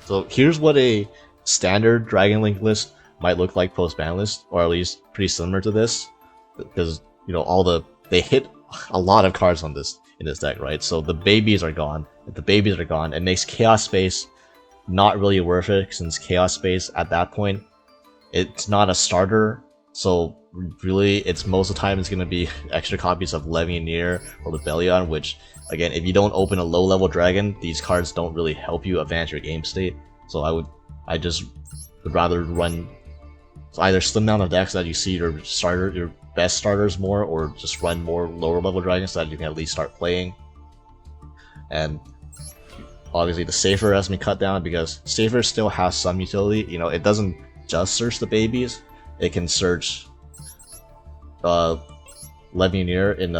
So here's what a standard Dragon Link list might look like post banlist, or at least pretty similar to this, because you know they hit a lot of cards on this in this deck, right? So the babies are gone. If the babies are gone, it makes Chaos Space not really worth it, since Chaos Space at that point, it's not a starter. So really, it's most of the time it's going to be extra copies of Levianeer or Lebellion, which again, if you don't open a low level dragon, these cards don't really help you advance your game state. So I just would rather run either slim down the decks that you see your best starters more, or just run more lower level dragons so that you can at least start playing. And obviously the Safer has been cut down because Safer still has some utility. You know, it doesn't just search the babies, it can search Levianeer in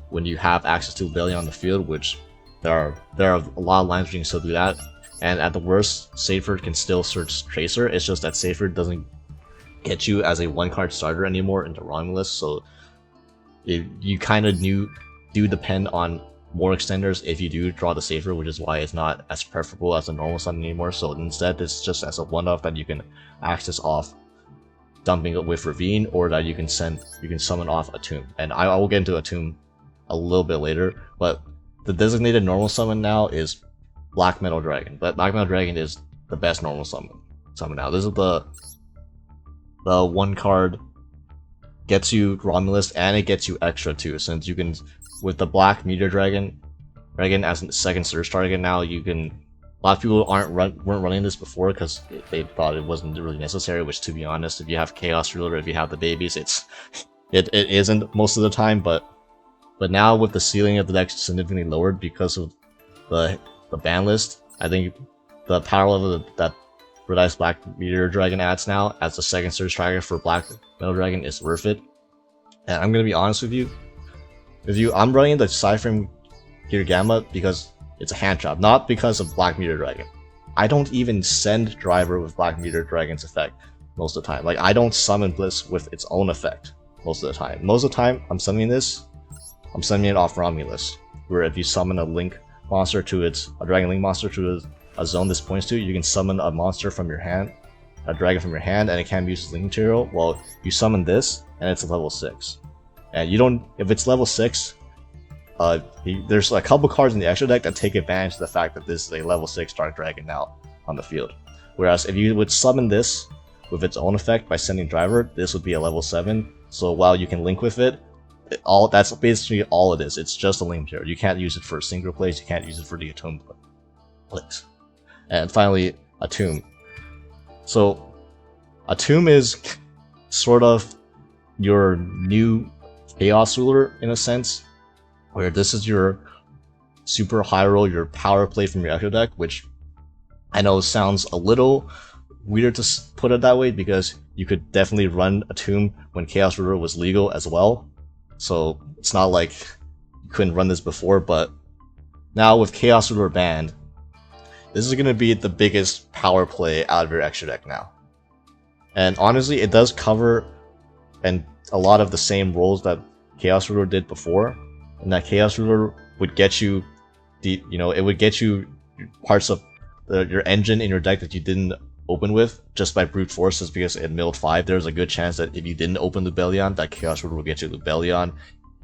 when you have access to Lebellion on the field, which there are a lot of lines where you can still do that. And at the worst, Safer can still search Tracer. It's just that Safer doesn't get you as a one-card starter anymore into Romulus, so you kind of do depend on more extenders if you do draw the Safer, which is why it's not as preferable as a normal summon anymore. So instead, it's just as a one-off that you can access off dumping it with Ravine, or that you can summon off Atum. And I will get into Atum a little bit later, but the designated normal summon now is Black Metal Dragon. But Black Metal Dragon is the best normal summon now. This is the one card, gets you Romulus, and it gets you extra too, since you can, with the Black Meteor Dragon as a second search target now, you can. A lot of people weren't running this before because they thought it wasn't really necessary. Which, to be honest, if you have Chaos Ruler, if you have the babies, it isn't most of the time. But now with the ceiling of the deck significantly lowered because of the ban list, I think the power level that Red Eyes Black Meteor Dragon adds now as a second search target for Black Metal Dragon is worth it. And I'm gonna be honest with you. I'm running the Cyframe Gear Gamma because it's a hand trap, not because of Black Meteor Dragon. I don't even send Driver with Black Meteor Dragon's effect most of the time. Like, I don't summon Bliss with its own effect most of the time. Most of the time, I'm summoning it off Romulus, where if you summon a Link monster to a Dragon Link monster to a zone this points to, you can summon a monster from your hand, a dragon from your hand, and it can be used as link material. Well, you summon this, and it's a level 6. And you don't, if it's level 6, there's a couple cards in the extra deck that take advantage of the fact that this is a level 6 Dark Dragon now on the field. Whereas if you would summon this with its own effect by sending Driver, this would be a level 7. So while you can link with it, that's basically all it is. It's just a link material. You can't use it for single plays, you can't use it for the Atum plays. And finally, Atum. So, Atum is sort of your new Chaos Ruler in a sense, where this is your super high roll, your power play from your extra deck, which I know sounds a little weird to put it that way, because you could definitely run Atum when Chaos Ruler was legal as well. So it's not like you couldn't run this before, but now with Chaos Ruler banned, this is going to be the biggest power play out of your extra deck now. And honestly, it does cover and a lot of the same roles that Chaos Ruler did before. And that Chaos Ruler would get you it would get you parts of your engine in your deck that you didn't open with just by brute forces, because it milled 5. There's a good chance that if you didn't open Lebellion, that Chaos Ruler will get you Lebellion.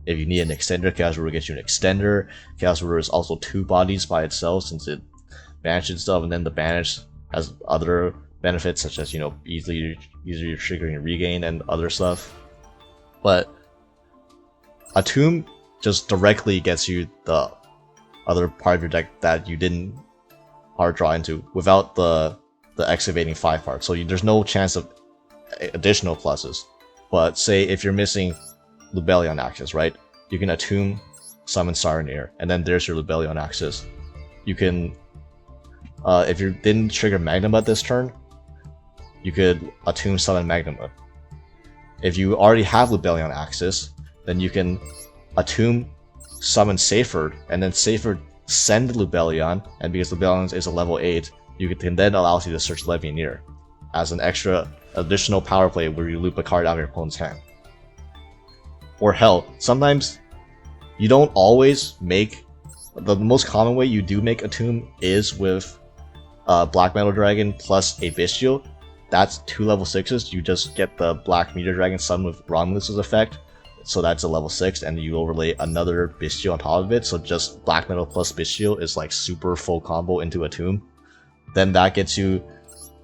If you need an extender, Chaos Ruler will get you an extender. Chaos Ruler is also 2 bodies by itself, since it banishes stuff, and then the banish has other benefits such as, easier triggering regain and other stuff. But Atum just directly gets you the other part of your deck that you didn't hard draw into without the excavating 5 part. So there's no chance of additional pluses. But say if you're missing Lebellion access, right? You can Atum, summon Saronir, and then there's your Lebellion access. You can if you didn't trigger Magnuma this turn, you could Atum summon Magnuma. If you already have Lebellion access, then you can Atum summon Seyford, and then Seyford send Lebellion, and because Lebellion is a level 8, you can then allow you to search Levianeer as an extra additional power play where you loop a card out of your opponent's hand. Or hell, sometimes you don't always make, the most common way you do make Atum is with Black Metal Dragon plus a Bestial, that's 2 level 6s. You just get the Black Meteor Dragon summon with Romulus's effect, so that's a level 6, and you overlay another Bestial on top of it, so just Black Metal plus Bestial is like super full combo into Atum. Then that gets you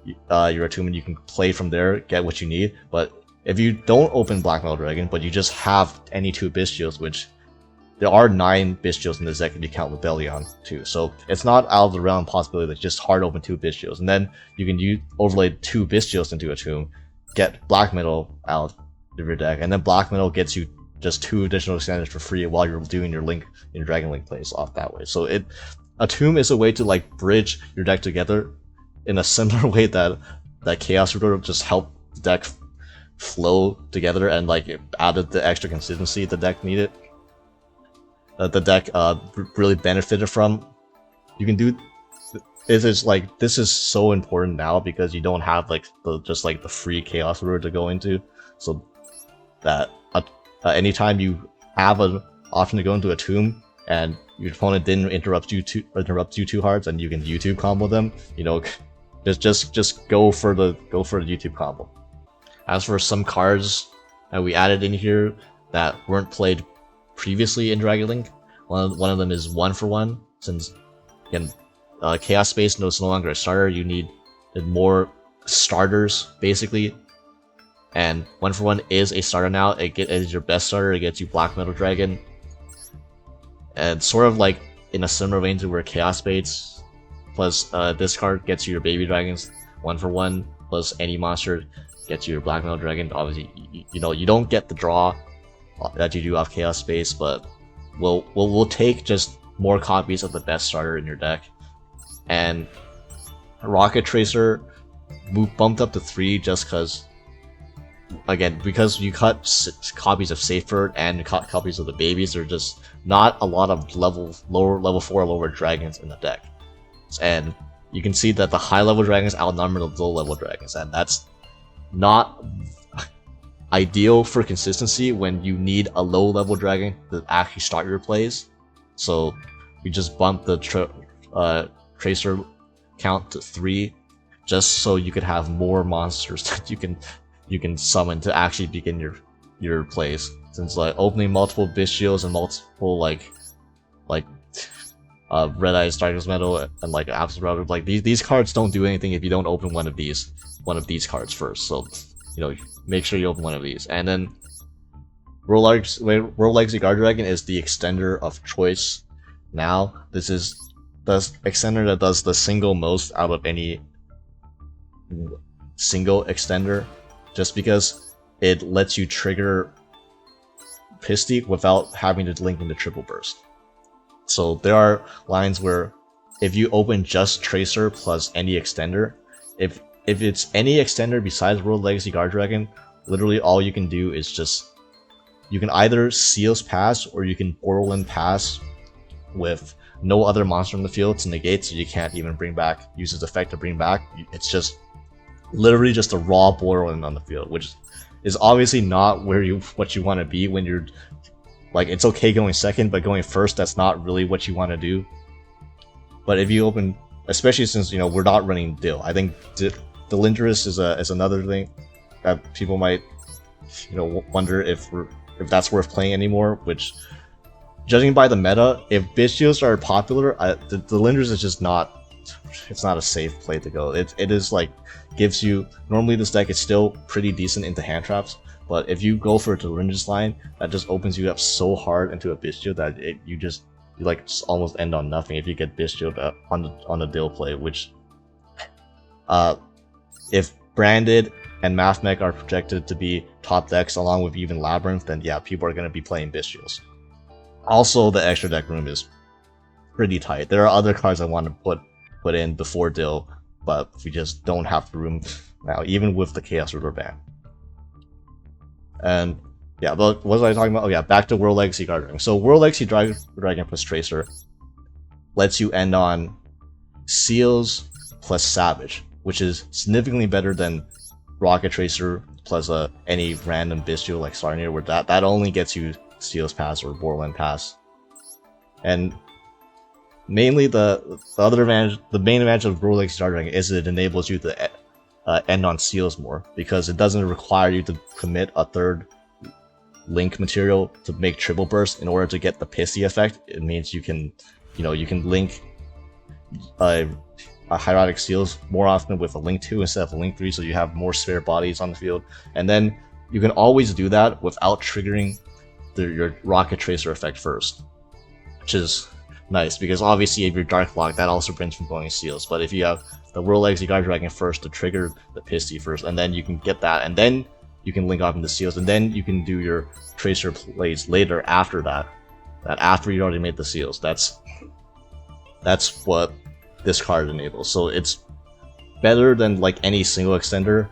your Atum, and you can play from there, get what you need. But if you don't open Black Metal Dragon, but you just have any 2 Bestials, which there are 9 Bestials in this deck if you count Rebellion too, so it's not out of the realm possibility that just hard open 2 Bestials, and then you can overlay 2 Bestials into a tomb, get Black Metal out of your deck, and then Black Metal gets you just 2 additional extenders for free while you're doing your Dragon Link plays off that way. So a tomb is a way to like bridge your deck together in a similar way that Chaos Ruler just helped the deck flow together and like it added the extra consistency the deck needed. The deck really benefited from. You can do it is like this is so important now because you don't have like the free Chaos Ruler to go into, so that anytime you have an option to go into a tomb and your opponent didn't interrupt you too hard, and you can YouTube combo them, you know, just go for the YouTube combo. As for some cards that we added in here that weren't played previously in Dragon Link, one of them is 1-for-1. Since again, Chaos Space no longer a starter, you need more starters basically, and 1-for-1 is a starter now. It is your best starter. It gets you Black Metal Dragon, and sort of like in a similar vein to where Chaos Space plus this card gets you your baby dragons. 1-for-1 plus any monster gets you your Black Metal Dragon. Obviously, you know you don't get the draw that you do off Chaos Space, but we'll take just more copies of the best starter in your deck. And Rocket Tracer bumped up to 3 just because, again, because you cut 6 copies of Safebird and you cut copies of the babies, there's just not a lot of level 4 lower dragons in the deck, and you can see that the high level dragons outnumber the low level dragons, and that's not ideal for consistency when you need a low level dragon to actually start your plays. So we just bumped the Tracer count to 3 just so you could have more monsters that you can summon to actually begin your plays. Since like opening multiple Bestials and multiple like Red Eyes, Darkness Metal, and like Absolute Router, like these cards don't do anything if you don't open one of these cards first. So you know, make sure you open one of these. And then World Legacy Guard Dragon is the extender of choice now. This is the extender that does the single most out of any single extender, just because it lets you trigger Pisty without having to link into Triple Burst. So there are lines where if you open just Tracer plus any extender, if it's any extender besides World Legacy Guard Dragon, literally all you can do is you can either Seals Pass or you can Borderland Pass with no other monster in the field to negate, so you can't even use his effect to bring back. It's just literally just a raw Borderland on the field, which is obviously not what you want to be when you're like, it's okay going second, but going first, that's not really what you want to do. But if you open, especially since, you know, we're not running Dill, I think Delindrus is another thing that people might, you know, wonder if that's worth playing anymore. Which, judging by the meta, if Bestials are popular, Delindrus is just not. It's not a safe play to go. It is like gives you, normally this deck is still pretty decent into hand traps, but if you go for a Delindrus line, that just opens you up so hard into a Bestial that you like almost end on nothing if you get Bestial on the Dill play. Which, if Branded and Mathmech are projected to be top decks along with even Labrynth, then yeah, people are going to be playing Bestials. Also, the extra deck room is pretty tight. There are other cards I want to put in before Dill, but we just don't have the room now, even with the Chaos Ruler ban. And yeah, but what was I talking about? Oh yeah, back to World Legacy Guard Dragon. So World Legacy Dragon plus Tracer lets you end on Seals plus Savage, which is significantly better than Rocket Tracer plus any random Bestial like Sarnier, where that only gets you Seals Pass or Borderland Pass. And mainly the other advantage, the main advantage of Rolex Star Dragon is it enables you to end on seals more, because it doesn't require you to commit a third link material to make triple burst in order to get the pissy effect. It means you can, you can link a hieratic seals more often with a link 2 instead of a link 3, so you have more spare bodies on the field, and then you can always do that without triggering your rocket tracer effect first, which is nice, because obviously if you're dark lock, that also brings from going seals, but if you have the World Legacy Guard Dragon first to trigger the pissy first, and then you can get that, and then you can link off into seals, and then you can do your tracer plays later after that after you already made the seals. That's what this card enables. So it's better than like any single extender.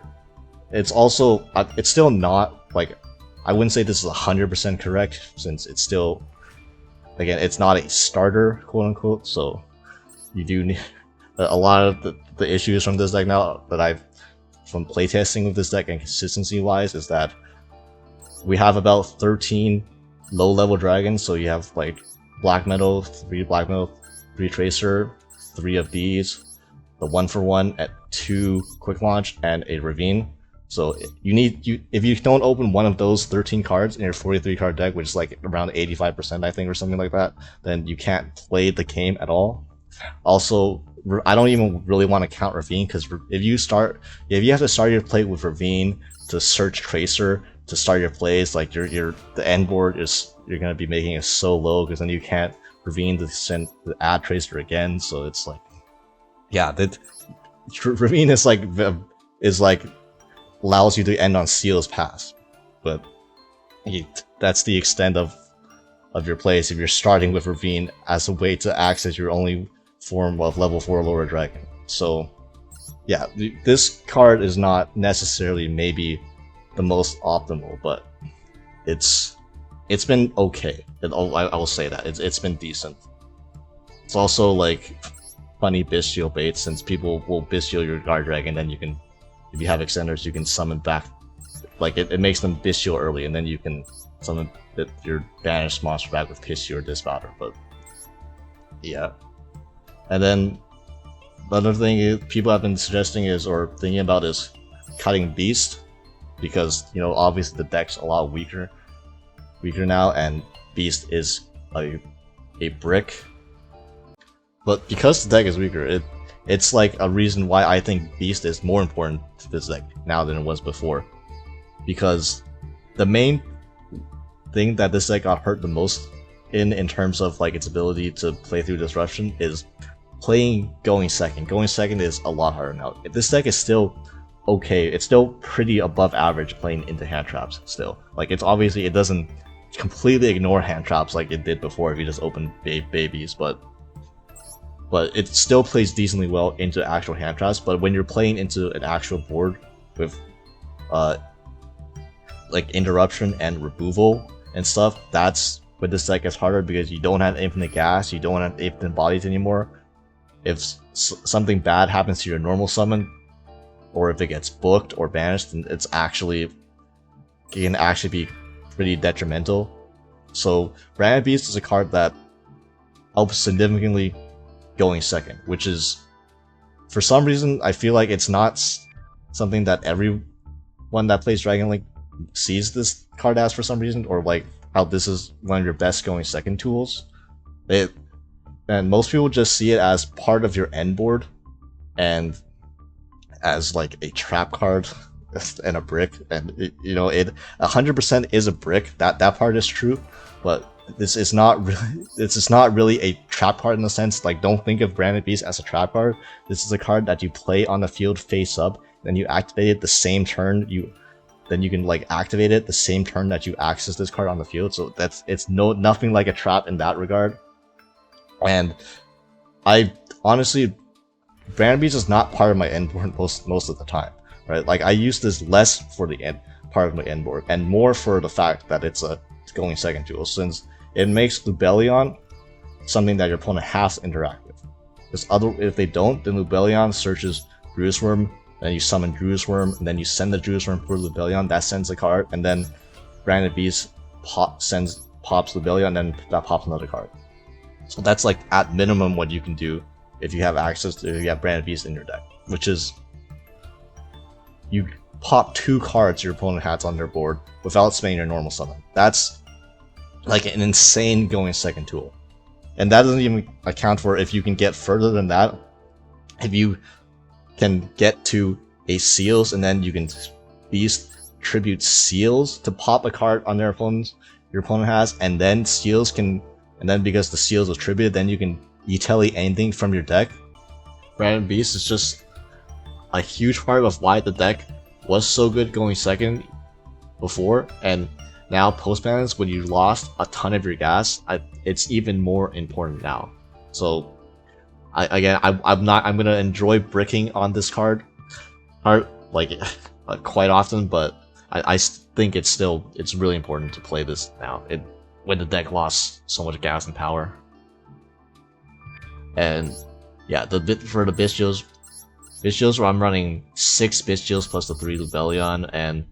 It's also, it's still not like, I wouldn't say this is 100% correct, since it's still, again, it's not a starter, quote unquote, so you do need a lot of the issues from this deck now that I've from playtesting with this deck and consistency wise is that we have about 13 low level dragons. So you have like black metal, 3 black metal, 3 tracer, 3 of these, the 1-for-1 at 2 quick launch, and a ravine. So if you don't open one of those 13 cards in your 43 card deck, which is like around 85% I think or something like that, then you can't play the game at all. Also, I don't even really want to count ravine, because if you have to start your play with ravine to search tracer to start your plays, like the end board is, you're gonna be making it so low, because then you can't ravine to add tracer again. So it's like, yeah, that ravine is like allows you to end on seals pass, but that's the extent of your plays if you're starting with ravine as a way to access your only form of level 4 lower dragon. So yeah, this card is not necessarily maybe the most optimal, but it's been okay. I will say that it's been decent. It's also like funny bestial bait, since people will bestial your guard dragon, then you can, if you have extenders, you can summon back, like it makes them bestial early, and then you can summon your banished monster back with Pissy or Disbouter. But yeah. And then another thing people have been suggesting is, or thinking about, is cutting Beast, because obviously the deck's a lot weaker now, and Beast is a brick. But because the deck is weaker, it's like a reason why I think Beast is more important to this deck now than it was before. Because the main thing that this deck got hurt the most in terms of like its ability to play through disruption is playing going second. Going second is a lot harder now. This deck is still okay. It's still pretty above average playing into hand traps still. Like, it's obviously, it doesn't completely ignore hand traps like it did before if you just open babies, but it still plays decently well into actual hand traps. But when you're playing into an actual board with like interruption and removal and stuff, that's when this deck is harder, because you don't have infinite gas, you don't have infinite bodies anymore. If something bad happens to your normal summon, or if it gets booked or banished, then it can actually be pretty detrimental. So Branded Beast is a card that helps significantly going second, which is, for some reason, I feel like it's not something that everyone that plays Dragon Link sees this card as for some reason, or like how this is one of your best going second tools. And most people just see it as part of your end board, and as like a trap card and a brick, and it 100% is a brick. That part is true, but this is not really a trap card in the sense. Like, don't think of Branded Beast as a trap card. This is a card that you play on the field face up, then you activate it the same turn then you can like activate it the same turn that you access this card on the field. So it's nothing like a trap in that regard. And I honestly, Branded Beast is not part of my end board most of the time, right? Like, I use this less for the part of my end board, and more for the fact that it's a going second tool, since it makes Lubellion something that your opponent has to interact with. Because if they don't, then Lubellion searches Druisworm, then you summon Druisworm, and then you send the Druisworm for Lubellion, that sends a card, and then Branded Beast pops Lubellion, and then that pops another card. So that's like at minimum what you can do if you have access to, if you have Branded Beast in your deck, which is you pop 2 cards your opponent has on their board without spending your normal summon. That's like an insane going second tool. And that doesn't even account for if you can get further than that. If you can get to a Seals and then you can Beast tribute Seals to pop a card on their opponent your opponent has, and then Seals can, and then because the Seals was tributed, then you can e-tele anything from your deck. Branded Beast is just a huge part of why the deck was so good going second before, and now post-banlist, when you lost a ton of your gas, it's even more important now. So I'm gonna enjoy bricking on this card like quite often, but I think it's really important to play this now. When the deck lost so much gas and power. And yeah, for the Bystials where I'm running 6 Bystials plus the 3 Lubellion, and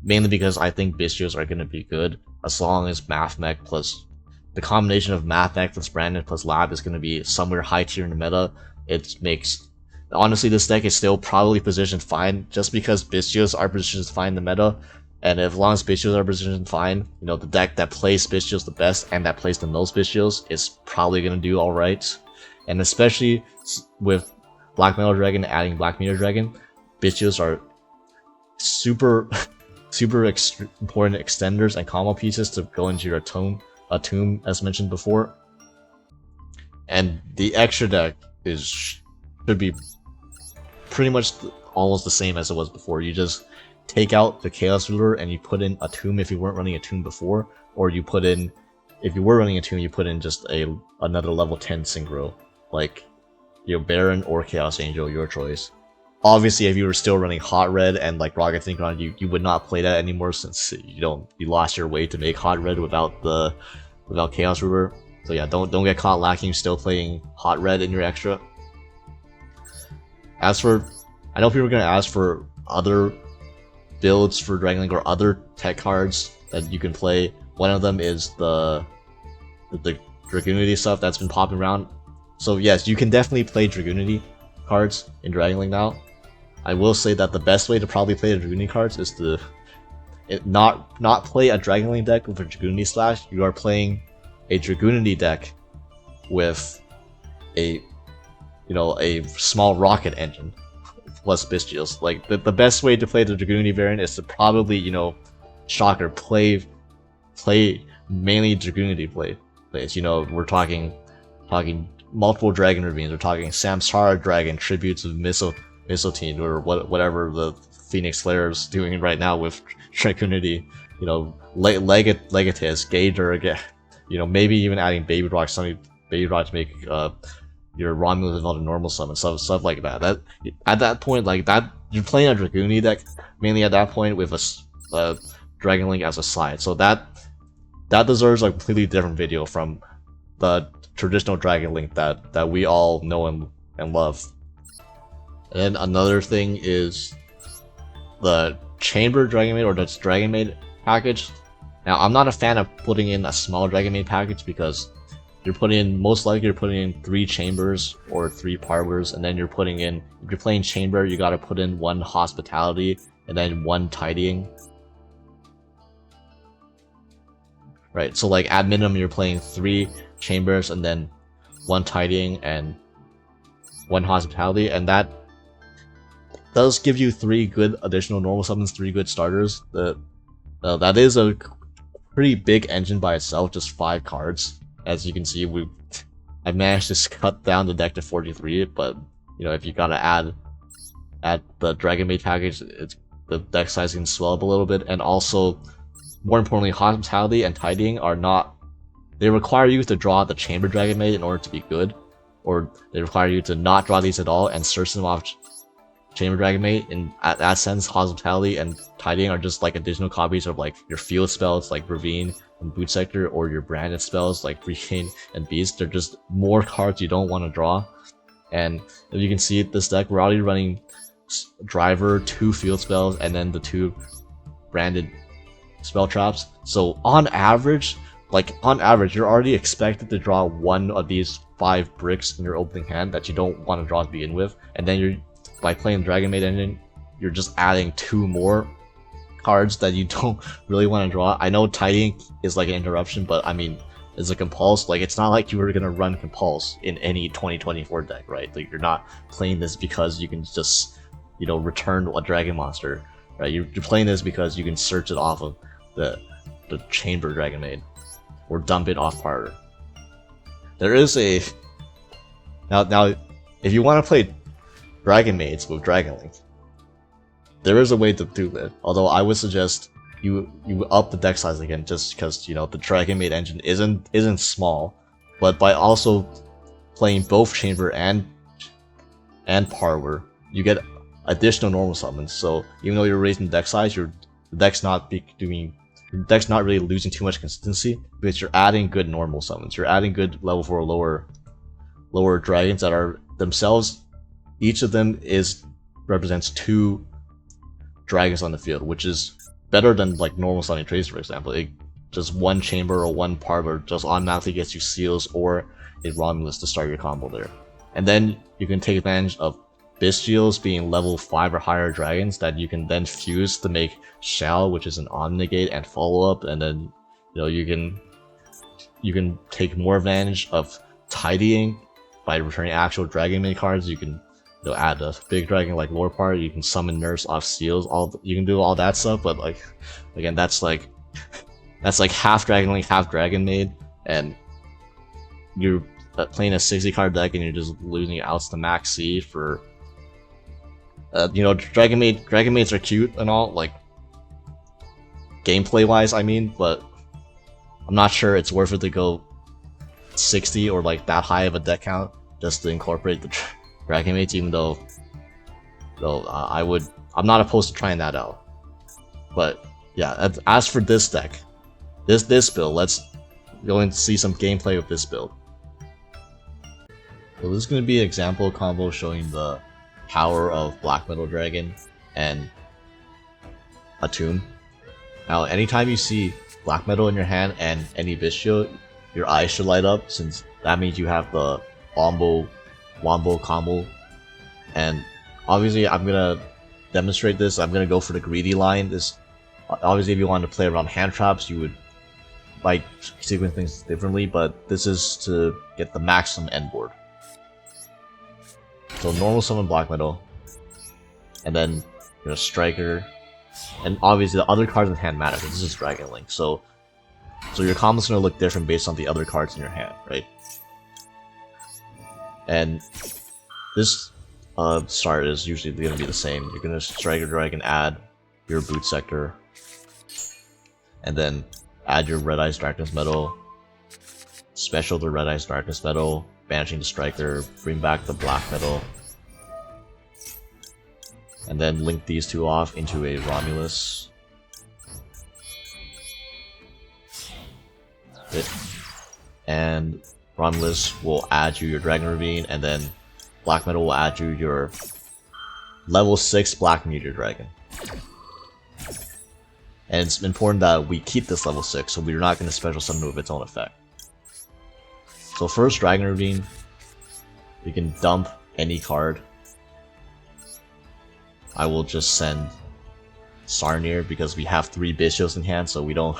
mainly because I think Bystials are gonna be good as long as Math Mech plus the combination of Math Mech plus Branded plus Lab is gonna be somewhere high tier in the meta. It makes, honestly, this deck is still probably positioned fine just because Bystials are positioned fine in the meta. And as long as Bystials are positioned fine, you know, the deck that plays Bystials the best and that plays the most Bystials is probably gonna do alright. And especially with Black Metal Dragon adding Black Meteor Dragon, Bystials are super important extenders and combo pieces to go into your Atum, as mentioned before. And the extra deck should be pretty much almost the same as it was before. You just take out the Chaos Ruler and you put in Atum if you weren't running Atum before, or you put in, if you were running Atum, you put in just another level 10 synchro, like your Baron or Chaos Angel, your choice. Obviously, if you were still running Hot Red and like Rocket Synchron, you would not play that anymore since you lost your way to make Hot Red without Chaos Ruler. So yeah, don't get caught lacking still playing Hot Red in your extra. As for, I know people are gonna ask for other builds for Dragon Link or other tech cards that you can play. One of them is the Dragoonity stuff that's been popping around. So yes, you can definitely play Dragoonity cards in Dragon Link now. I will say that the best way to probably play the Dragoonity cards is to not play a Dragon Link deck with a Dragoonity Slash. You are playing a Dragoonity deck with a small rocket engine plus Bystials. Like the best way to play the Dragoonity variant is to probably, shocker, play mainly Dragoonity plays. We're talking multiple Dragon Ravines, we're talking Samsara Dragon, tributes of Mistletoe, or whatever the Phoenix Slayer is doing right now with Dragoonity, Legatus, Gator, maybe even adding Baby Rock to make your Romulus involved in normal summon, stuff like that. That at that point, like that, you're playing a Dragoonity deck mainly at that point with a Dragon Link as a side. So that deserves a completely different video from the traditional Dragon Link that we all know and love. And then another thing is the Chamber Dragon Maid, or the Dragon Maid package. Now, I'm not a fan of putting in a small Dragon Maid package because most likely you're putting in 3 Chambers or 3 Parlors, and then if you're playing Chamber, you gotta put in 1 Hospitality and then 1 Tidying. Right, so like at minimum you're playing 3 Chambers and then 1 Tidying and 1 Hospitality, and that does give you 3 good additional normal summons, 3 good starters. That is a pretty big engine by itself, just 5 cards. As you can see, I managed to cut down the deck to 43, but if you gotta add the Dragon Maid package, the deck size can swell up a little bit. And also, more importantly, Hospitality and Tidying they require you to draw the Chamber Dragon Maid in order to be good, or they require you to not draw these at all and search them off Chamber Dragon Maid. In that sense, Hospitality and Tidying are just like additional copies of like your field spells like Ravine and Boot Sector, or your branded spells like Regain and Beast. They're just more cards you don't want to draw. And if you can see this deck, we're already running Driver, 2 field spells, and then the 2 branded spell traps. So on average, like on average, you're already expected to draw one of these 5 bricks in your opening hand that you don't want to draw to begin with, and then by playing Dragon Maid Engine, you're just adding 2 more cards that you don't really want to draw. I know tidying is like an interruption, but I mean, it's a compulse. Like, it's not like you were gonna run compulse in any 2024 deck, right? Like, you're not playing this because you can just, you know, return a dragon monster, right? You're playing this because you can search it off of the chamber Dragon Maid, or dump it off partner. There is a now if you want to play Dragon Maids with Dragon Link, there is a way to do that. Although I would suggest you up the deck size again, just because, you know, the Dragon Maid engine isn't small, but by also playing both chamber and parlor, you get additional normal summons. So even though you're raising the deck size, your deck's not really losing too much consistency, because you're adding good normal summons. You're adding good level 4 lower dragons that are themselves, each of them represents 2 dragons on the field, which is better than like normal Sunny Tracer, for example. Just one chamber or one parlor just automatically gets you seals or a Romulus to start your combo there. And then you can take advantage of Bestials being level 5 or higher dragons that you can then fuse to make Shell, which is an on-negate and follow-up, and then, you know, you can take more advantage of tidying by returning actual Dragon Maid cards. You can, you know, add a big dragon like Lore Part, you can summon nerfs off seals, you can do all that stuff, but like, again, that's like half Dragon Link, half Dragon Maid, and you're playing a 60 card deck and you're just losing outs to max C for you know, Dragon Maids are cute and all, like gameplay wise, I mean, but I'm not sure it's worth it to go 60 or like that high of a deck count just to incorporate the Dragon Maids, even though I'm not opposed to trying that out. But yeah, as for this deck, this build, let's go and see some gameplay with this build. So this is going to be an example combo showing the power of Black Metal Dragon and Atum. Now, anytime you see Black Metal in your hand and any Bistio, your eyes should light up, since that means you have the Wombo combo. And obviously, I'm gonna demonstrate this. I'm gonna go for the greedy line. This, obviously, if you want to play around hand traps, you would like sequence things differently, but this is to get the maximum end board. So normal summon Black Metal, and then, you know, Striker, and obviously the other cards in hand matter. This is Dragon Link, so your combo's gonna look different based on the other cards in your hand, right? And this start is usually gonna be the same. You're gonna Striker Dragon, add your Boot Sector, and then add your Red Eyes Darkness Metal, special the Red Eyes Darkness Metal, banishing the Striker, bring back the Black Metal, and then link these two off into a Romulus. And Romulus will add you your Dragon Ravine, and then Black Metal will add you your level 6 Black Meteor Dragon. And it's important that we keep this level 6, so we're not going to special summon with its own effect. So first, Dragon Ravine, you can dump any card. I will just send Sarnir because we have 3 Bistios in hand, so we don't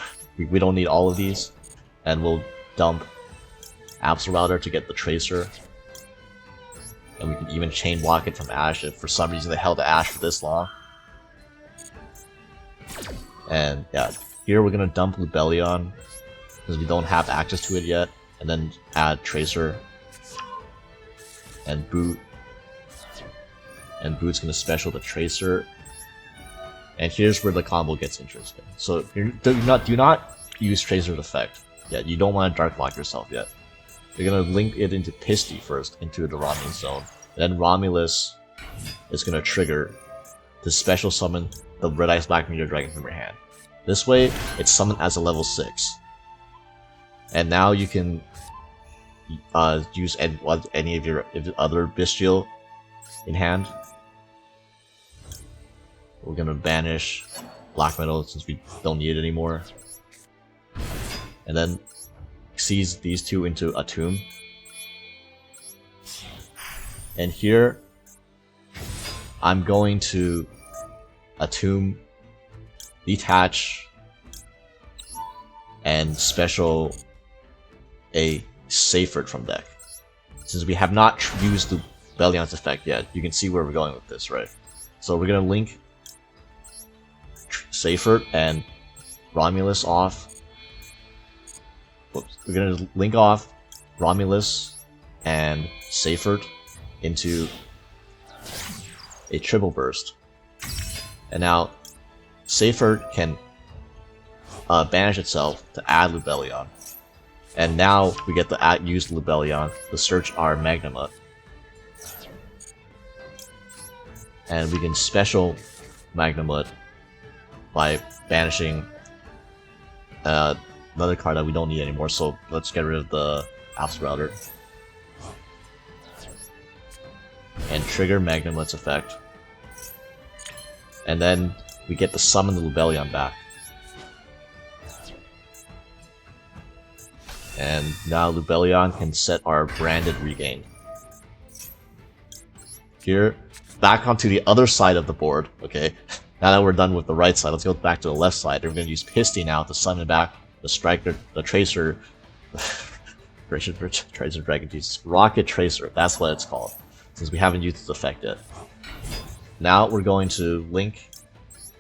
need all of these. And we'll dump Absol Router to get the Tracer. And we can even chain block it from Ash if for some reason they held the Ash for this long. And yeah, here we're gonna dump Lubellion because we don't have access to it yet. And then add Tracer and Boot, and Boot's gonna special the Tracer. And here's where the combo gets interesting. So do not use Tracer's effect yet. You don't want to Dark Lock yourself yet. You're gonna link it into Pisty first, into the Romulus zone. Then Romulus is gonna trigger to special summon the Red Eyes Black Meteor Dragon from your hand. This way, it's summoned as a level 6. And now you can use any of your other Bestial in hand. We're gonna banish Black Metal since we don't need it anymore. And then seize these two into Atum. And here, I'm going to Atum, detach, and special a Seyfert from deck. Since we have not used the Lubellion's effect yet, you can see where we're going with this, right? So we're gonna link Seyfert and Romulus off. Whoops. We're gonna link off Romulus and Seyfert into a triple burst. And now Seyfert can banish itself to add Lubellion. And now we get to use Lubellion to search our Magnamut. And we can special Magnamut by banishing another card that we don't need anymore. So let's get rid of the Apps Router. And trigger Magnamut's effect. And then we get to summon the Lubellion back. And now Lubellion can set our branded regain. Here, back onto the other side of the board, okay? Now that we're done with the right side, let's go back to the left side. We're going to use Pisty now to summon back the Striker, the Tracer, Tracer Dragon, Jesus, Rocket Tracer, that's what it's called, since we haven't used its effect yet. Now we're going to link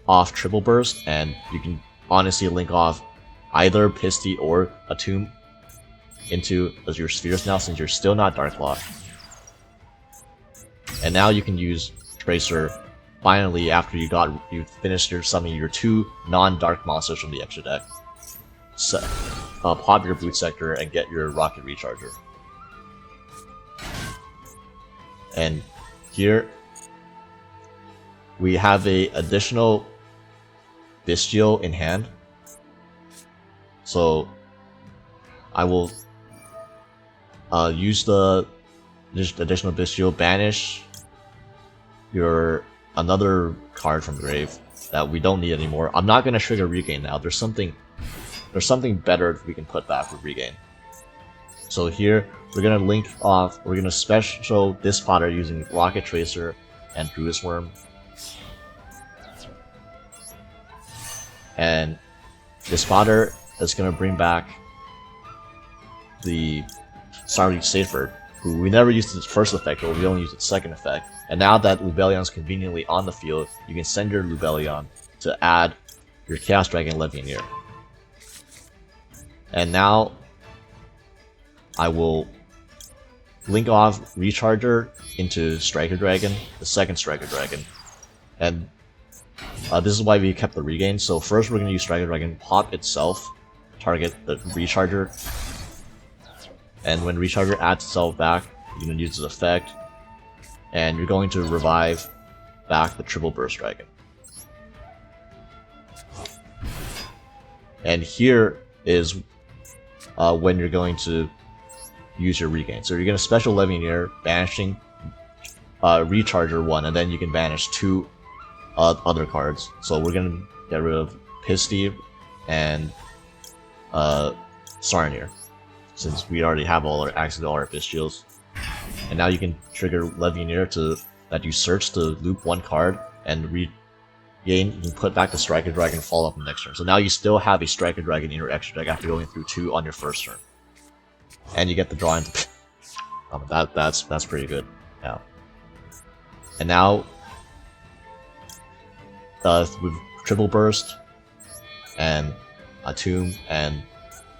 off Triple Burst, and you can honestly link off either Pisty or Atum into your spheres now, since you're still not Dark Lock. And now you can use Tracer finally after you finished your summoning your two non-dark monsters from the extra deck. So, pop your Boot Sector and get your Rocket Recharger. And here we have a additional Bestial in hand. So I will use the additional Bestial, banish your another card from grave that we don't need anymore. I'm not gonna trigger regain now. There's something better we can put back with regain. So here we're gonna link off. We're gonna special this spotter using Rocket Tracer and Druid's Worm, and this spotter is gonna bring back the Starly Seyfert, who we never used its first effect, but we only used its second effect. And now that Lubellion's conveniently on the field, you can send your Lubellion to add your Chaos Dragon Levianeer. And now I will link off Recharger into Striker Dragon, the second Striker Dragon. And this is why we kept the regain. So first we're going to use Striker Dragon, pop itself, target the Recharger. And when Recharger adds itself back, you can use its effect. And you're going to revive back the Triple Burst Dragon. And here is when you're going to use your regain. So you're going to special Levianeer, banishing Recharger 1, and then you can banish 2 other cards. So we're going to get rid of Pisty and Sarnier, since we already have all our Bestials. And now you can trigger Levianeer that you search to loop 1 card and regain. You can put back the Striker Dragon and follow up the next turn. So now you still have a Striker Dragon in your extra deck after going through 2 on your first turn. And you get the draw into that's pretty good. Yeah. And now with Triple Burst and Atum and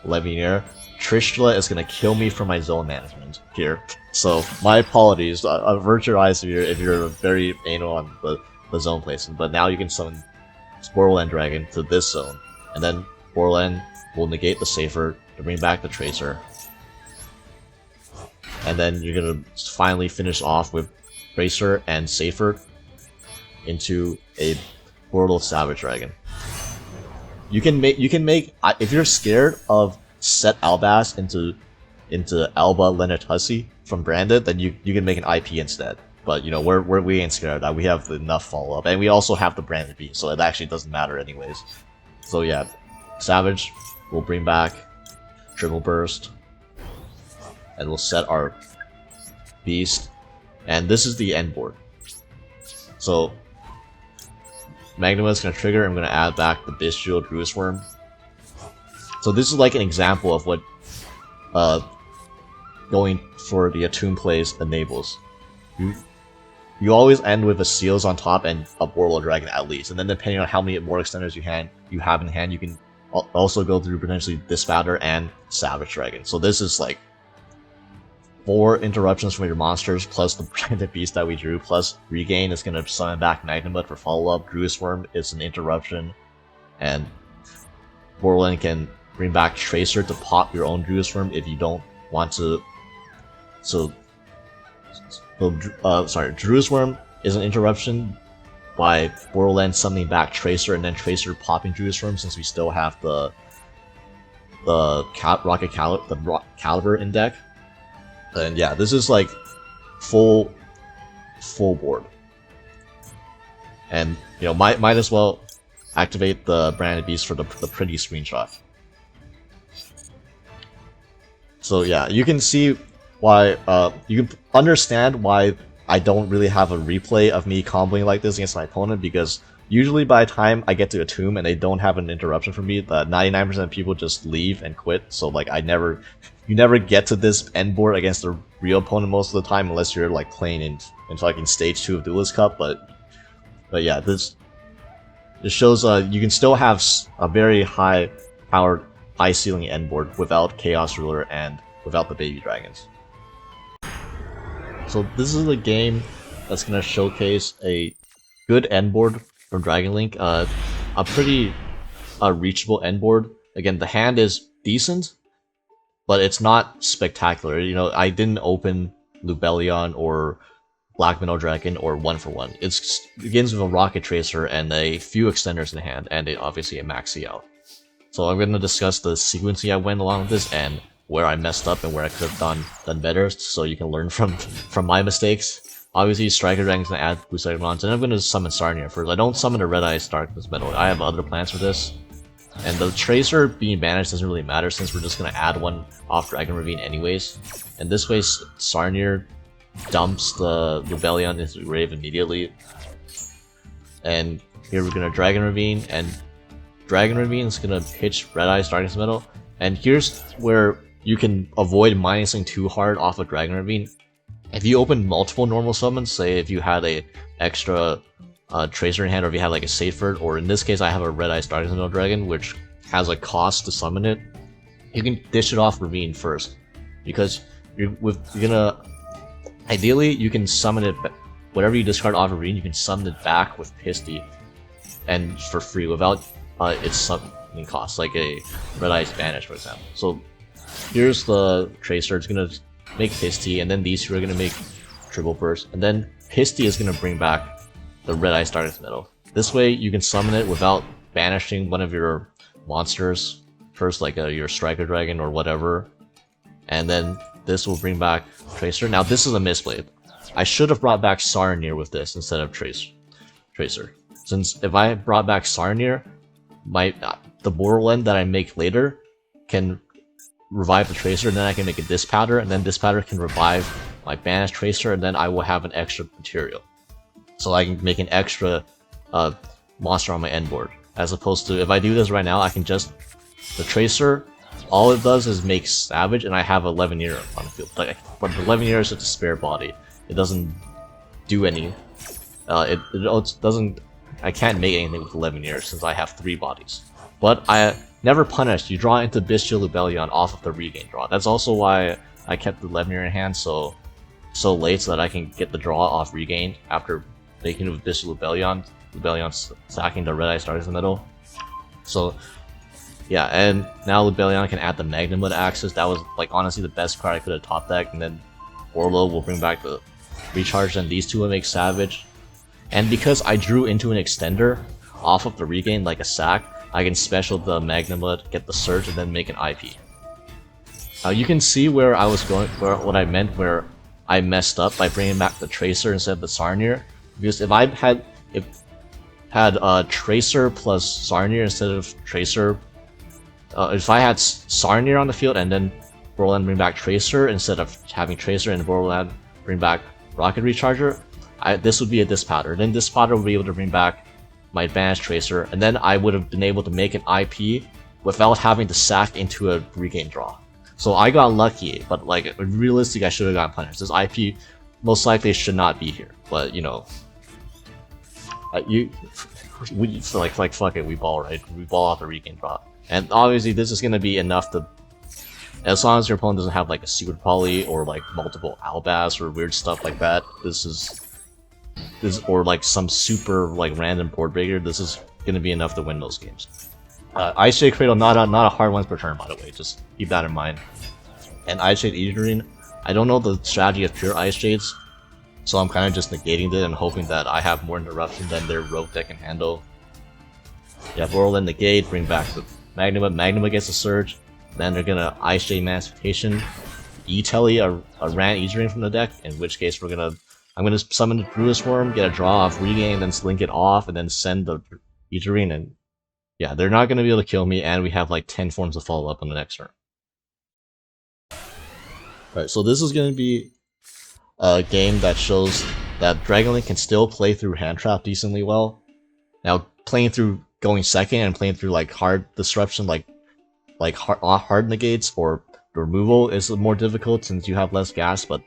Levianeer, Trishula is gonna kill me for my zone management here. So my apologies. Avert your eyes if you're very anal on the zone placement. But now you can summon Borderland Dragon to this zone, and then Borderland will negate the Seyfert to bring back the Tracer. And then you're gonna finally finish off with Tracer and Seyfert into a Portal Savage Dragon. You can make if you're scared of set Albas into Alba Leonard-Hussey from Branded, then you can make an IP instead. But you know we ain't scared of that. We have enough follow up, and we also have the Branded B, so it actually doesn't matter anyways. So yeah, Savage will bring back Triple Burst, and we'll set our beast, and this is the end board. So Magnum is going to trigger, I'm going to add back the Bestial Druid Worm. So this is like an example of what going for the Atum plays enables. You always end with a Seals on top and a Borlo Dragon at least, and then depending on how many more extenders you have in hand, you can also go through potentially Dispatcher and Savage Dragon. So this is like 4 interruptions from your monsters, plus the beast that we drew, plus Regain is going to summon back Magnum for follow-up, Druid Worm is an interruption, and Borland can bring back Tracer to pop your own Druid Worm if you don't want to. Druid Worm is an interruption by Borland summoning back Tracer and then Tracer popping Druid Worm, since we still have the Rocket Caliber in deck. And yeah, this is like full board. And you know, might as well activate the Branded Beast for the pretty screenshot. So yeah, you can see why you can understand why I don't really have a replay of me comboing like this against my opponent, because usually by the time I get to Atum and they don't have an interruption from me, the 99% of people just leave and quit. So like you never get to this end board against a real opponent most of the time, unless you're like playing in fucking stage 2 of Duelist Cup. But yeah, this shows you can still have a very high powered, high ceiling end board without Chaos Ruler and without the baby dragons. So this is a game that's gonna showcase a good end board from Dragon Link, a pretty reachable end board. Again, the hand is decent, but it's not spectacular. You know, I didn't open Lubellion or Black Minnow Dragon or 1-for-1. It begins with a Rocket Tracer and a few extenders in hand, and obviously a Maxi out. So I'm going to discuss the sequencing I went along with this, and where I messed up and where I could have done better, so you can learn from my mistakes. Obviously, Striker Dragon's gonna add boost icons, and I'm gonna summon Sarnier first. I don't summon a Red Eyes Darkness Metal. I have other plans for this. And the Tracer being banished doesn't really matter, since we're just gonna add one off Dragon Ravine anyways. And this way, Sarnier dumps the Lubellion into the grave immediately. And here we're gonna Dragon Ravine, and Dragon Ravine is gonna pitch Red Eyes Darkness Metal. And here's where you can avoid minusing too hard off of Dragon Ravine. If you open multiple normal summons, say if you had a extra Tracer in hand, or if you had like a Saferd, or in this case I have a Red Eyes Darkness Metal Dragon, which has a cost to summon it, you can dish it off Ravine first, because ideally you can summon it, whatever you discard off Ravine, you can summon it back with Pisty, and for free without its summoning cost, like a Red Eyes Banish, for example. So here's the Tracer, it's gonna make Pisty, and then these two are gonna make Triple Burst, and then Pisty is gonna bring back the Red Eyes Darkness Metal. This way you can summon it without banishing one of your monsters first, like your Striker Dragon or whatever, and then this will bring back Tracer. Now this is a misplay. I should have brought back Sarnier with this instead of Tracer. Since if I brought back Sarnier, the Borland that I make later can revive the Tracer, and then I can make a Dispatcher, and then Dispatcher can revive my banished Tracer, and then I will have an extra material. So I can make an extra monster on my end board. As opposed to, if I do this right now, I can just... The Tracer, all it does is make Savage, and I have 11 year on the field. But 11 year is just a spare body. It doesn't do any... it doesn't... I can't make anything with 11 years, since I have 3 bodies. But I never punished. You draw into Bestial Lubellion off of the regain draw. That's also why I kept the 11 year in hand so late, so that I can get the draw off regain after making it with Bestial Lubellion. Lubellion sacking the Red Eyes Darkness Metal. So yeah, and now Lubellion can add the Magnum access. That was like honestly the best card I could have top decked, and then Orlo will bring back the recharge, and these two will make Savage. And because I drew into an extender off of the regain like a sack, I can special the Magnamud, get the Surge, and then make an IP. Now you can see where I was going, what I meant, where I messed up by bringing back the Tracer instead of the Sarnier. Because if I had Tracer plus Sarnier instead of Tracer if I had Sarnier on the field and then Borderland bring back Tracer instead of having Tracer and Borderland bring back Rocket Recharger, this would be a disc powder. Then disc powder would be able to bring back my advanced Tracer, and then I would have been able to make an IP without having to sack into a regain draw. So I got lucky, but like realistically, I should have gotten punished. This IP most likely should not be here, but you know, fuck it, we ball, right? We ball off the regain draw, and obviously this is gonna be enough to, as long as your opponent doesn't have like a secret poly or like multiple Albaz or weird stuff like that. This or like some super like random board breaker. This is gonna be enough to win those games. Icejade Cradle, not a hard once per turn, by the way. Just keep that in mind. And Icejade Idrine, I don't know the strategy of pure Icejades, so I'm kind of just negating it and hoping that I have more interruption than their rogue deck can handle. Yeah, Borderland negate, bring back the Magnuma. Magnuma gets a surge. Then they're gonna Icejade Emancipation, E-Telly a Ran Idrine from the deck. In which case I'm gonna summon the Druid's Worm, get a draw off regain, then link it off, and then send the Idrine. And yeah, they're not gonna be able to kill me, and we have like 10 forms to follow up on the next turn. Right, so this is gonna be a game that shows that Dragon Link can still play through Hand Trap decently well. Now, playing through going second and playing through like hard disruption, like hard negates or removal is more difficult since you have less gas, but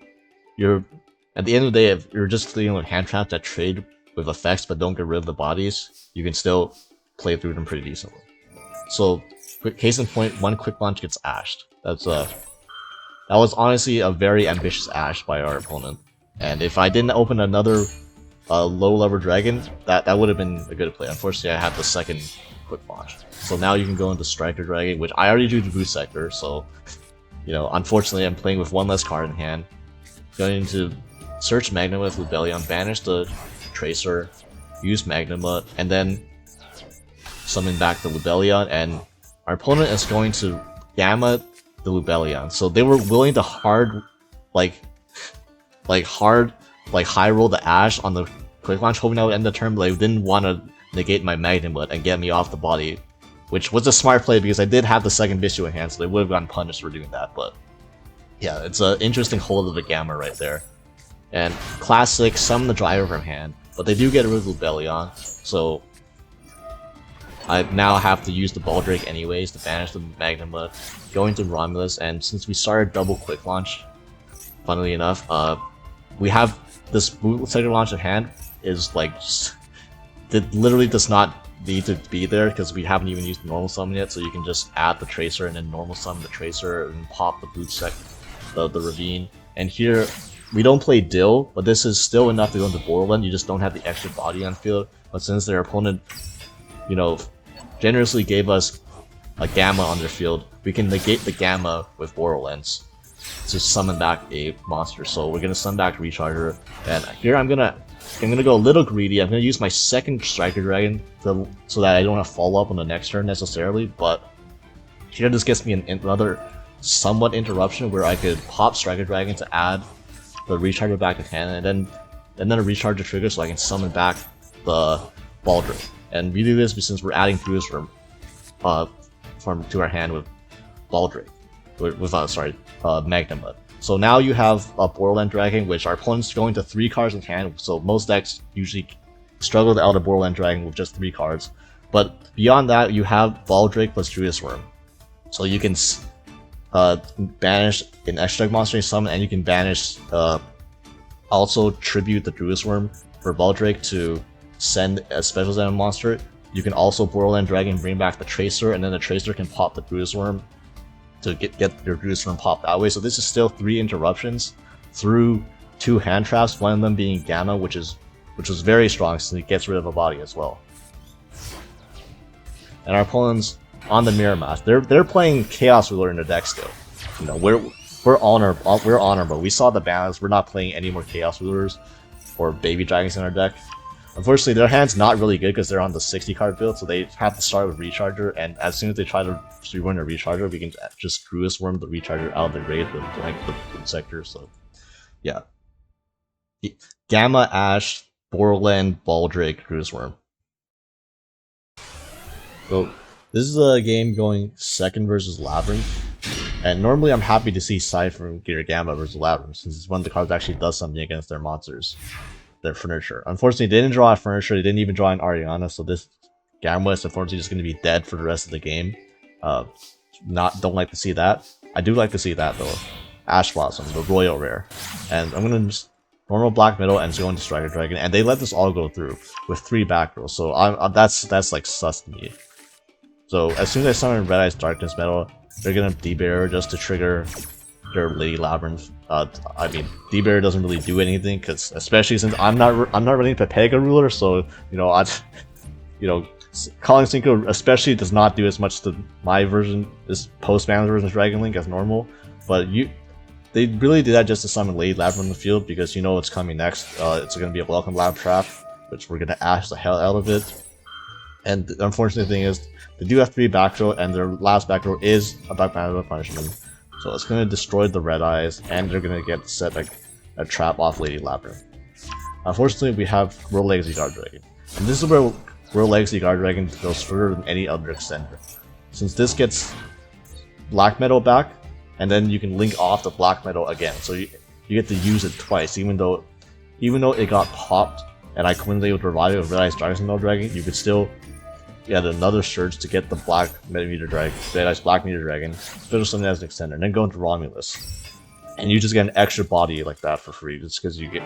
at the end of the day, if you're just dealing with hand traps that trade with effects but don't get rid of the bodies, you can still play through them pretty decently. So, case in point, one quick launch gets ashed. That was honestly a very ambitious ash by our opponent. And if I didn't open another low-level dragon, that would have been a good play. Unfortunately, I had the second quick launch. So now you can go into Striker Dragon, which I already do the Boot Sector, so, you know, unfortunately I'm playing with one less card in hand. Going into Search Magnuma with Lubellion, banish the Tracer, use Magnuma, and then summon back the Lubellion, and our opponent is going to Gamma the Lubellion. So they were willing to high roll the Ash on the quick launch, hoping that would end the turn, but they didn't want to negate my Magnuma and get me off the body, which was a smart play because I did have the second Bishu in hand, so they would have gotten punished for doing that. But yeah, it's an interesting hold of the Gamma right there. And classic, summon the Driver from hand, but they do get rid of Lubellion, so I now have to use the Baldrake anyways to banish the Magnuma, going to Romulus, and since we started double quick launch, funnily enough, we have this boot second launch in hand is like, it literally does not need to be there because we haven't even used the normal summon yet, so you can just add the Tracer and then normal summon the Tracer and pop the boot the Ravine. And here, we don't play Dill, but this is still enough to go into Borderland. You just don't have the extra body on field, but since their opponent, you know, generously gave us a Gamma on their field, we can negate the Gamma with Borderlands to summon back a monster. So we're gonna summon back Recharger, and here I'm gonna go a little greedy. I'm gonna use my second Striker Dragon so that I don't have follow up on the next turn necessarily. But here this gets me another somewhat interruption where I could pop Striker Dragon to add the Recharger back to hand, and then a Recharger trigger so I can summon back the Baldrake. And we do this since we're adding Druid's Worm to our hand with Baldrake. With Magnuma. So now you have a Borderland Dragon, which our opponent's going to 3 cards in hand, so most decks usually struggle to out a Borderland Dragon with just 3 cards. But beyond that, you have Baldrake plus Druid's Worm. So you can banish an extra monster you summon, and you can banish also tribute the Druid's Worm for Baldrake to send a special summon monster. You can also Borderland Dragon, bring back the Tracer, and then the Tracer can pop the Druid's Worm to get your Druid's Worm popped that way. So this is still 3 interruptions through 2 hand traps, one of them being Gamma, which was very strong since it gets rid of a body as well. And our opponents on the Mirror Mask, they're playing Chaos Ruler in their deck still. You know, we're honorable. We saw the balance. We're not playing any more Chaos Rulers or Baby Dragons in our deck. Unfortunately, their hand's not really good because they're on the 60 card build, so they have to start with Recharger, and as soon as they try to rerun a Recharger, we can just Druid's Worm the Recharger out of the raid with blank the boot sector. So yeah, Gamma, Ash, Borderland, Baldrake, Druid's Worm. So This is a game going second versus Labrynth, and normally I'm happy to see Cypher and Gear Gamma versus Labrynth, since it's one of the cards that actually does something against their monsters, their furniture. Unfortunately, they didn't draw a furniture, they didn't even draw an Ariana, so this Gamma is unfortunately just going to be dead for the rest of the game. Don't like to see that. I do like to see that though. Ash Blossom, the Royal Rare. And I'm going to just normal Black Middle and go into Striker Dragon, and they let this all go through with 3 back rolls, so that's like sus to me. So as soon as I summon Red Eyes Darkness Metal, they're gonna D-Bearer just to trigger their Lady Labrynth. I mean, D-Bearer doesn't really do anything, because especially since I'm not running Pepega Ruler, so Calling Synchro especially does not do as much to my version, this post-ban version of Dragon Link as normal. But they really did that just to summon Lady Labrynth on the field, because you know what's coming next. It's gonna be a Welcome Lab Trap, which we're gonna ash the hell out of it. And the unfortunate thing is, they do have 3 back row, and their last back row is a Dark Matter Punishment. So it's going to destroy the Red Eyes, and they're going to get set a trap off Lady Labrynth. Unfortunately, we have World Legacy Guard Dragon. And this is where World Legacy Guard Dragon goes further than any other extender. Since this gets Black Metal back, and then you can link off the Black Metal again. So you get to use it twice, even though it got popped, and I couldn't able to revive it with Red Eyes Darkness Metal Dragon, you could still get another surge to get the Black Meteor Dragon, Red Eyes Black Meteor Dragon, special summon as an extender, and then go into Romulus. And you just get an extra body like that for free, just because the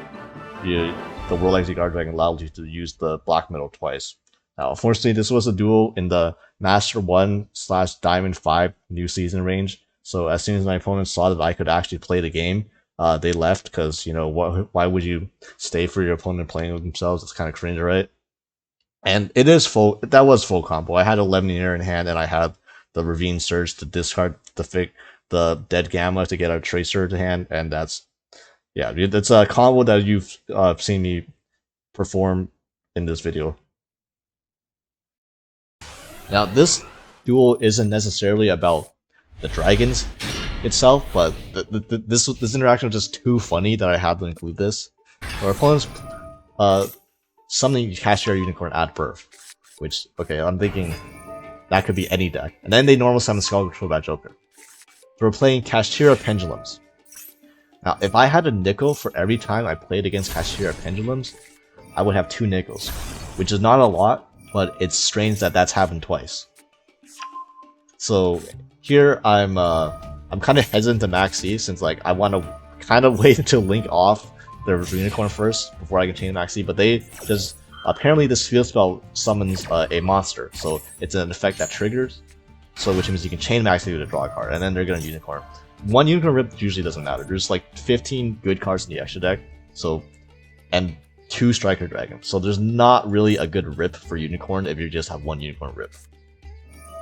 World Legacy Guard Dragon allows you to use the Black Metal twice. Now, unfortunately, this was a duel in the Master 1/Diamond 5 new season range, so as soon as my opponents saw that I could actually play the game, they left, because, why would you stay for your opponent playing with themselves? It's kind of cringe, right? And that was full combo. I had 11 Year in hand, and I had the Ravine Surge to discard the Dead Gamma to get a Tracer to hand, and that's a combo that you've seen me perform in this video. Now, this duel isn't necessarily about the dragons itself, but this interaction was just too funny that I had to include this. Our opponents summoning Kashtira Unicorn at birth, which, okay, I'm thinking that could be any deck. And then they normal summon Skull Control by Joker. So we're playing Kashtira Pendulums. Now, if I had a nickel for every time I played against Kashtira Pendulums, I would have 2 nickels, which is not a lot, but it's strange that that's happened twice. So here I'm kind of hesitant to max C, since I want to kind of wait until Link off their Unicorn first before I can chain max C, but they just apparently this field spell summons a monster, so it's an effect that triggers, so which means you can chain max C to draw a card, and then they're gonna Unicorn. 1 Unicorn Rip usually doesn't matter. There's 15 good cards in the extra deck, so and 2 Striker Dragon, so there's not really a good rip for Unicorn if you just have 1 Unicorn Rip.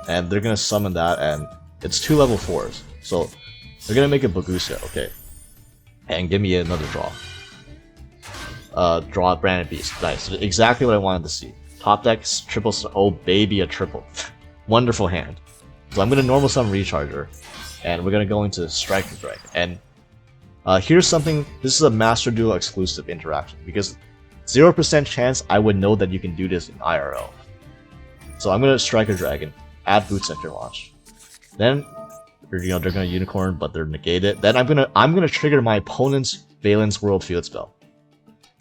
And they're gonna summon that, and it's 2 level 4s, so they're gonna make a Baguska, okay, and give me another draw. Draw a Branded Beast. Nice. Exactly what I wanted to see. Top deck, triple. Oh, baby, a triple. Wonderful hand. So I'm going to normal summon Recharger, and we're going to go into Striker Dragon. And here's something. This is a Master Duel exclusive interaction, because 0% chance I would know that you can do this in IRL. So I'm going to Striker Dragon, add Boot Center Launch. Then, they're going to Unicorn, but they're negated. Then I'm going to trigger my opponent's Valence World Field Spell.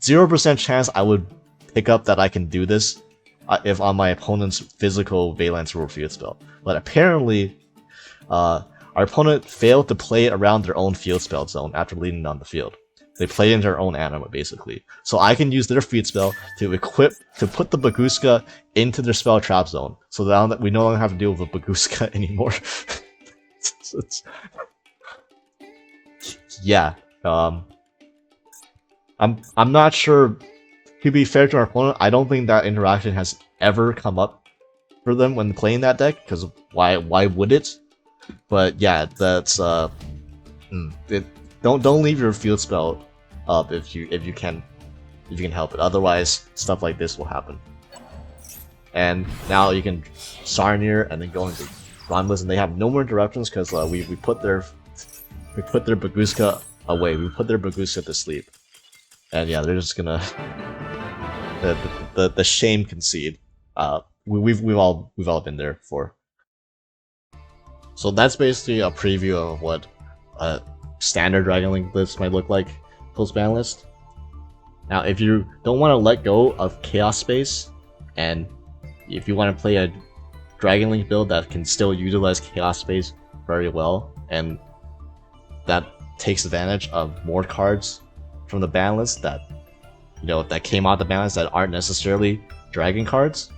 0% chance I would pick up that I can do this if on my opponent's physical Valence World Field Spell. But apparently, our opponent failed to play around their own field spell zone after leading on the field. They played in their own anima, basically. So I can use their field spell to put the Baguska into their spell trap zone. So now that we no longer have to deal with a Baguska anymore. Yeah. I'm not sure. To be fair to our opponent, I don't think that interaction has ever come up for them when playing that deck, because why would it? But yeah, that's don't leave your field spell up if you can help it. Otherwise, stuff like this will happen. And now you can Sarnier and then go into Romulus, and they have no more interruptions because we put their Baguska away. We put their Baguska to sleep. And yeah, they're just gonna the shame concede. We've all been there before. So that's basically a preview of what a standard Dragon Link list might look like post-ban list. Now, if you don't want to let go of Chaos Space, and if you want to play a Dragon Link build that can still utilize Chaos Space very well, and that takes advantage of more cards from the ban list that that came out of the ban list that aren't necessarily Dragon cards.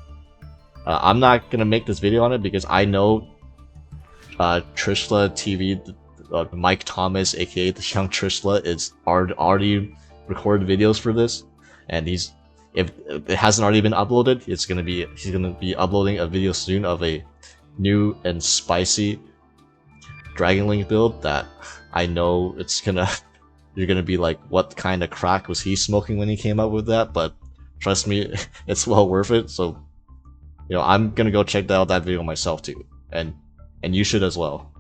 I'm not gonna make this video on it because I know Trishla TV, Mike Thomas, aka the Young Trishla, is already recorded videos for this, and if it hasn't already been uploaded, he's gonna be uploading a video soon of a new and spicy Dragon Link build that I know you're gonna be like, what kind of crack was he smoking when he came up with that? But trust me, it's well worth it. So I'm gonna go check out that video myself too, and you should as well.